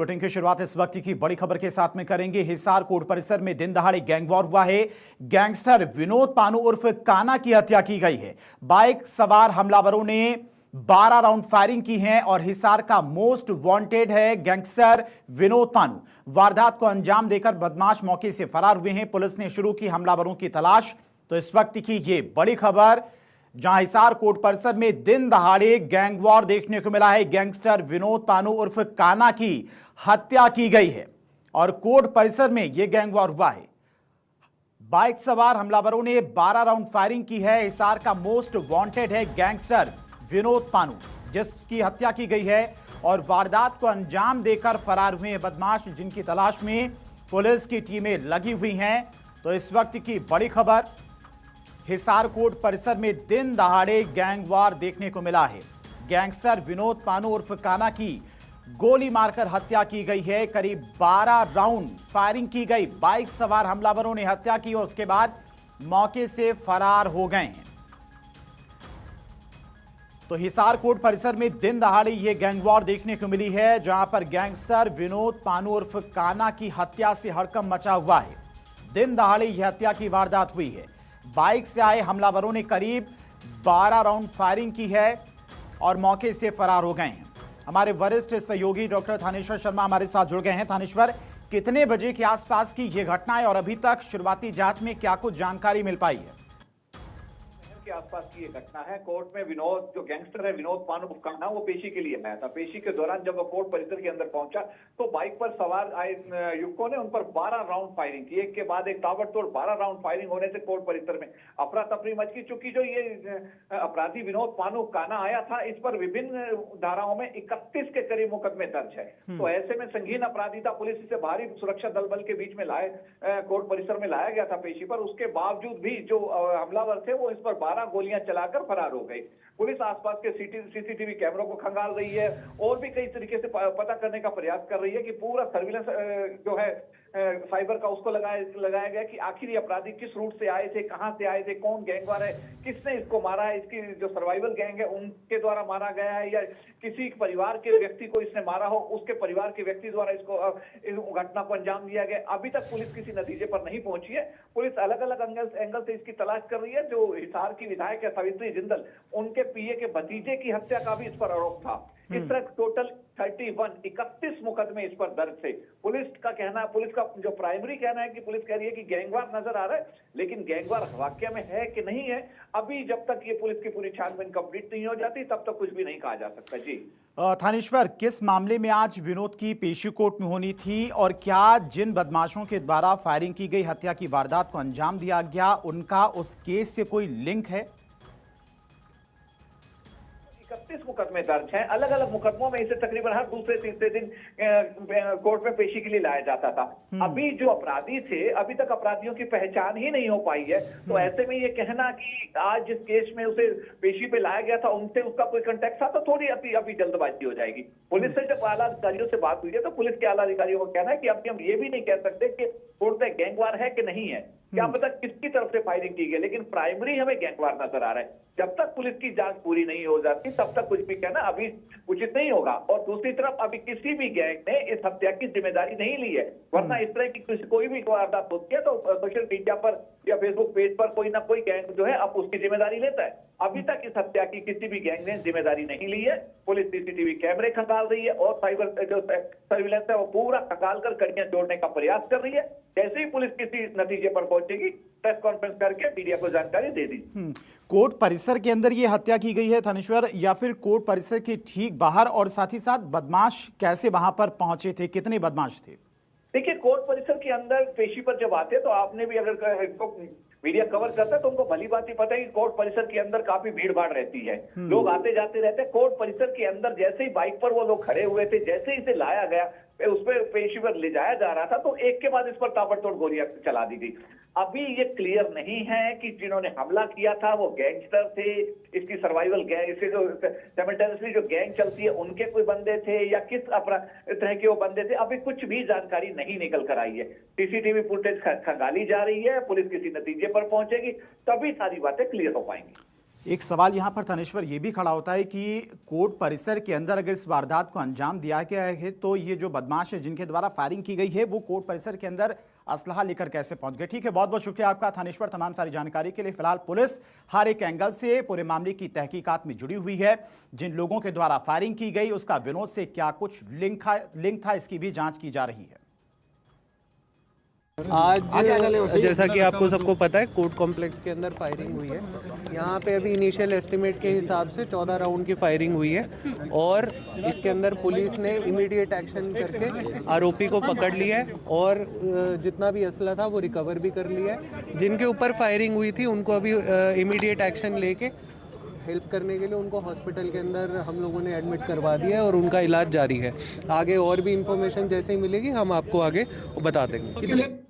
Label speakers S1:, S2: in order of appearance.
S1: Bulletin की शुरुआत इस वक्त की बड़ी खबर के साथ में करेंगे। हिसार कोर्ट परिसर में दिन दहाड़े गैंगवॉर हुआ है। गैंगस्टर विनोद पानू उर्फ काना की हत्या की गई है। बाइक सवार हमलावरों ने 12 राउंड फायरिंग की है और हिसार का मोस्ट वांटेड है गैंगस्टर विनोद पानू। वारदात को अंजाम देकर बदमाश मौके से फरार हुए हैं। पुलिस ने शुरू की हमलावरों की तलाश। तो इस वक्त की ये बड़ी खबर, जहां हिसार कोर्ट परिसर में दिन दहाड़े गैंगवॉर देखने को मिला है। गैंगस्टर विनोद पानू उर्फ काना की हत्या की गई है और कोर्ट परिसर में यह गैंगवॉर हुआ है। बाइक सवार हमलावरों ने 12 राउंड फायरिंग की है। हिसार का मोस्ट वांटेड है गैंगस्टर विनोद पानू, जिसकी हत्या की गई है और वारदात को अंजाम देकर फरार हुए बदमाश, जिनकी तलाश में पुलिस की टीमें लगी हुई हैं। तो इस वक्त की बड़ी खबर, हिसार कोर्ट परिसर में दिन दहाड़े गैंगवार देखने को मिला है। गैंगस्टर विनोद पानू उर्फ काना की गोली मारकर हत्या की गई है। करीब 12 राउंड फायरिंग की गई। बाइक सवार हमलावरों ने हत्या की और उसके बाद मौके से फरार हो गए हैं। तो हिसार कोर्ट परिसर में दिन दहाड़े यह गैंगवॉर देखने को मिली है, जहां पर गैंगस्टर विनोद पानू उर्फ काना की हत्या से हड़कंप मचा हुआ है। दिन दहाड़े यह हत्या की वारदात हुई है। बाइक से आए हमलावरों ने करीब 12 राउंड फायरिंग की है और मौके से फरार हो गए हैं। हमारे वरिष्ठ सहयोगी डॉक्टर थानेश्वर शर्मा हमारे साथ जुड़ गए हैं। थानेश्वर, कितने बजे के आसपास की यह घटना है और अभी तक शुरुआती जांच में क्या कुछ जानकारी मिल पाई है?
S2: के आसपास की ये घटना है। कोर्ट में विनोद, जो गैंगस्टर है विनोद पानू काना, वो पेशी के लिए आया था। पेशी के दौरान जब वो कोर्ट परिसर के अंदर पहुंचा तो बाइक पर सवार आए युवकों ने उन पर 12 राउंड फायरिंग की। एक के बाद एक ताबड़तोड़ 12 राउंड फायरिंग होने से कोर्ट परिसर में अफरा तफरी मच गई। चूंकि जो ये अपराधी विनोद पानू काना आया था, इस पर विभिन्न धाराओं में 31 के करीब मुकदमे दर्ज है। तो ऐसे में संगीन अपराधी था। पुलिस इसे भारी सुरक्षा दल बल के बीच में कोर्ट परिसर में लाया गया था पेशी पर। उसके बावजूद भी जो हमलावर थे वो इस पर 12 गोलियां चलाकर फरार हो गई। पुलिस आसपास के सीसीटीवी कैमरों को खंगाल रही है और भी कई तरीके से पता करने का प्रयास कर रही है कि पूरा सर्विलेंस जो है साइबर का उसको लगाया गया कि आखिर ये अपराधी किस रूट से आए थे, कहां से आए थे, कौन गैंगवार है, किसने इसको मारा है, इसकी जो सर्वाइवल गैंग है उनके द्वारा मारा गया है या किसी परिवार के व्यक्ति को इसने मारा हो, उसके परिवार के व्यक्ति द्वारा इसको इस घटना को अंजाम दिया गया। अभी तक पुलिस किसी नतीजे पर नहीं पहुंची है। पुलिस अलग अलग एंगल से इसकी तलाश कर रही है। जो हिसार की विधायक है सावित्री जिंदल, उनके पीए के भतीजे की हत्या का भी इस पर आरोप था। इस तरह टोटल 31 मुकदमे इस पर दर्ज थे। पुलिस का कहना, पुलिस का जो प्राइमरी कहना है कि पुलिस कह रही है कि गैंगवार नजर आ रहा है, लेकिन गैंगवार वाकई में है कि नहीं है, अभी जब तक ये पुलिस की पूरी छानबीन कंप्लीट नहीं हो जाती तब तक कुछ भी नहीं कहा जा सकता। जी
S1: थानेश्वर, किस मामले में आज विनोद की पेशी कोर्ट में होनी थी और क्या जिन बदमाशों के द्वारा फायरिंग की गई हत्या की वारदात को अंजाम दिया गया, उनका उस केस से कोई लिंक है?
S2: 31 मुकदमे दर्ज हैं। अलग अलग मुकदमों में इसे तकरीबन हर दूसरे तीसरे दिन कोर्ट में पेशी के लिए लाया जाता था। अभी जो अपराधी थे, अभी तक अपराधियों की पहचान ही नहीं हो पाई है। तो ऐसे में ये कहना कि आज जिस केस में उसे पेशी पे लाया गया था उनसे उसका कोई कंटेक्ट था तो थोड़ी अभी जल्दबाजी हो जाएगी। पुलिस से जब आला अधिकारियों से बात हुई है तो पुलिस के आला अधिकारियों को कहना है कि अभी हम ये भी नहीं कह सकते कि कोर्ट में गैंगवार है कि नहीं है, क्या पता किसकी तरफ से फायरिंग की गई, लेकिन प्राइमरी हमें गैंगवार नजर आ रहा है। जब तक पुलिस की जांच पूरी नहीं हो जाती तब तक कुछ भी कहना अभी उचित नहीं होगा। और दूसरी तरफ अभी किसी भी गैंग ने इस हत्या की जिम्मेदारी नहीं ली है, वरना इस तरह की कोई भी वारदात होती है तो सोशल मीडिया पर या फेसबुक पेज पर कोई ना कोई गैंग जो है अब उसकी जिम्मेदारी लेता है। अभी तक इस हत्या की किसी भी गैंग ने जिम्मेदारी नहीं ली है। पुलिस सीसीटीवी कैमरे खंगाल रही है और साइबर जो सर्विलेंस है वो पूरा खंगाल कर कड़ियां जोड़ने का प्रयास कर रही है। जैसे ही पुलिस किसी नतीजे पर पहुंचेगी प्रेस कॉन्फ्रेंस करके मीडिया को जानकारी दे दी।
S1: कोर्ट परिसर के अंदर ये हत्या की गई है थानेश्वर, या फिर कोर्ट परिसर के ठीक बाहर? और साथ ही साथ बदमाश कैसे वहां पर पहुंचे थे, कितने बदमाश थे?
S2: देखिए, कोर्ट परिसर के अंदर पेशी पर जब आते तो आपने भी अगर मीडिया कवर करता है तो उनको भली बात ही पता है कि कोर्ट परिसर के अंदर काफी भीड़ भाड़ रहती है, लोग आते जाते रहते हैं। कोर्ट परिसर के अंदर जैसे ही बाइक पर वो लोग खड़े हुए थे, जैसे ही इसे लाया गया, उस पर पेशी पर ले जाया जा रहा था तो एक के बाद इस पर ताबड़तोड़ गोलियां चला दी गई। अभी ये क्लियर नहीं है कि जिन्होंने हमला किया था वो गैंगस्टर थे, इसकी सर्वाइवल गैंग, इसके जो साइमल्टेनियसली जो गैंग चलती है उनके कोई बंदे थे या किस तरह के वो बंदे थे, अभी कुछ भी जानकारी नहीं निकल कर आई है। सीसीटीवी फुटेज खंगाली जा रही है, पुलिस किसी नतीजे पर पहुंचेगी तभी सारी बातें क्लियर हो पाएंगी।
S1: एक सवाल यहाँ पर थानेश्वर ये भी खड़ा होता है कि कोर्ट परिसर के अंदर अगर इस वारदात को अंजाम दिया गया है तो ये जो बदमाश है जिनके द्वारा फायरिंग की गई है वो कोर्ट परिसर के अंदर असलहा लेकर कैसे पहुंच गए। ठीक है, बहुत बहुत शुक्रिया आपका थानेश्वर तमाम सारी जानकारी के लिए। फिलहाल पुलिस हर एक एंगल से पूरे मामले की तहकीकात में जुड़ी हुई है। जिन लोगों के द्वारा फायरिंग की गई उसका विनोद से क्या कुछ लिंक था इसकी भी जांच की जा रही है।
S3: आज जैसा कि आपको सबको पता है कोर्ट कॉम्प्लेक्स के अंदर फायरिंग हुई है। यहाँ पे अभी इनिशियल एस्टिमेट के हिसाब से 14 राउंड की फायरिंग हुई है और इसके अंदर पुलिस ने इमीडिएट एक्शन करके आरोपी को पकड़ लिया है और जितना भी असला था वो रिकवर भी कर लिया है। जिनके ऊपर फायरिंग हुई थी उनको अभी इमीडिएट एक्शन लेके हेल्प करने के लिए उनको हॉस्पिटल के अंदर हम लोगों ने एडमिट करवा दिया है और उनका इलाज जारी है। आगे और भी इंफॉर्मेशन जैसे ही मिलेगी हम आपको आगे बता देंगे।